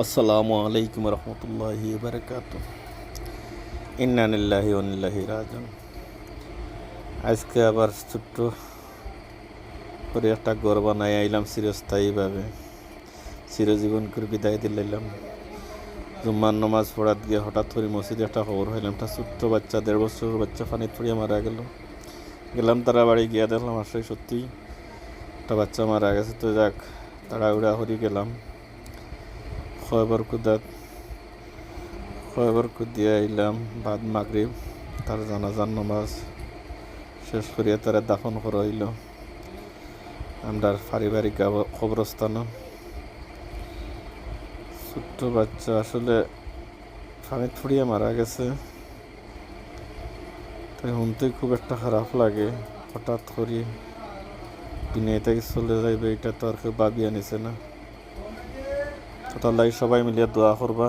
আসসালামু আলাইকুম রহমতুল্লাহি বারাকাতুহ। ইন্না লিল্লাহি ওয়া ইন্না ইলাইহি রাজিউন। আজকে আবার ছোট্ট করে একটা ঘর বানাই আইলাম চিরস্থায়ীভাবে, চিরজীবন করে বিদায় দিলাম। জুম্মার নামাজ পড়াত গিয়ে হঠাৎ করে মসজিদে একটা খবর হইলাম, একটা ছোট্ট বাচ্চা 1.5 বছরের বাচ্চা পানি পড়িয়ে মারা গেলাম তারা বাড়ি গিয়া দেখলাম আসলে সত্যি একটা বাচ্চা মারা গেছে। তো যাক, তাড়াহুড়া হরি গেলাম খয়বর দিয়ে আইলাম। বাদ মাগরিব তার জানাজার নামাজ শেষ করিয়া তারা দাফন করা হইল আমরা পারিবারিক কবরস্থান। ছোট্ট বাচ্চা আসলে পানি ছড়িয়ে মারা গেছে, তাই শুনতে খুব একটা খারাপ লাগে। হঠাৎ করে দুনিয়া থেকে চলে যাইবে, এটা তো আর কেউ ভাবিয়া নিছে না। তো তার লাগে সবাই মিলিয়ে দোয়া করবা।